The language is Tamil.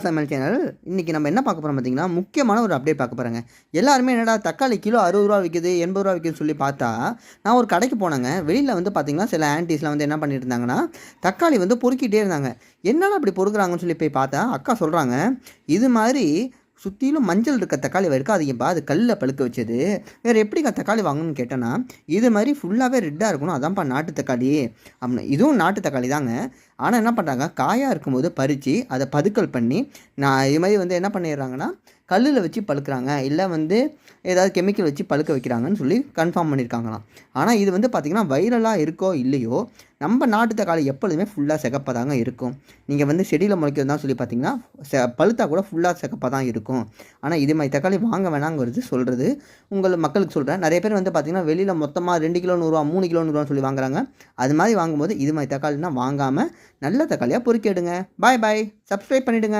சமையல் சேனல் இன்றைக்கி நம்ம என்ன பார்க்க போகிறோம் பார்த்தீங்கன்னா, முக்கியமான ஒரு அப்டேட் பார்க்க போகிறோங்க. எல்லாருமே என்னடா தக்காளி கிலோ ரூ. 60 விற்கிது, ரூ. 80 விற்கிதுன்னு சொல்லி பார்த்தா, நான் ஒரு கடைக்கு போனேங்க. வெளியில் வந்து பார்த்தீங்கன்னா, சில ஆன்டீஸ்லாம் வந்து என்ன பண்ணிட்டு இருந்தாங்கன்னா, தக்காளி வந்து பொறுக்கிட்டே இருந்தாங்க. என்னடா அப்படி பொறுக்குறாங்கன்னு சொல்லி போய் பார்த்தா, அக்கா சொல்கிறாங்க, இது மாதிரி சுற்றிலும் மஞ்சள் இருக்க தக்காளி வைக்காதீங்கப்பா, அது கல்லில் பழுக்க வச்சது. வேறு எப்படிக்கா தக்காளி வாங்கணும்னு கேட்டேன்னா, இது மாதிரி ஃபுல்லாகவே ரெட்டாக இருக்கணும், அதான்ப்பா நாட்டு தக்காளி அப்படின்னு. இதுவும் நாட்டு தக்காளி தாங்க. ஆனால் என்ன பண்ணுறாங்க, காயாக இருக்கும்போது பறித்து அதை பதுக்கல் பண்ணி இது மாதிரி வந்து என்ன பண்ணிடுறாங்கன்னா, கல்லில் வச்சு பழுக்கிறாங்க, இல்லை வந்து ஏதாவது கெமிக்கல் வச்சு பழுக்க வைக்கிறாங்கன்னு சொல்லி கன்ஃபார்ம் பண்ணியிருக்காங்களாம். ஆனால் இது வந்து பார்த்திங்கன்னா வைரலாக இருக்கோ இல்லையோ, நம்ம நாட்டு தக்காளி எப்பொழுதுமே ஃபுல்லாக சிகப்பாக தாங்க இருக்கும். நீங்கள் வந்து செடியில் முளைக்கிறது தான் சொல்லி பார்த்தீங்கன்னா பழுத்தா கூட ஃபுல்லாக சிகப்பாக தான் இருக்கும். ஆனால் இது மாதிரி தக்காளி வாங்க வேணாங்கிறது சொல்கிறது மக்களுக்கு சொல்கிறேன். நிறைய பேர் வந்து பார்த்திங்கன்னா வெளியில் மொத்தமாக 2 கிலோ 100 ரூபா, 3 கிலோ 100 ரூபான்னு சொல்லி வாங்குறாங்க. அது மாதிரி வாங்கும்போது இது மாதிரி தக்காளினா வாங்காமல் நல்ல தக்காளியாக பொறுக்கி எடுங்க. பாய் பாய், சப்ஸ்கிரைப் பண்ணிவிடுங்க.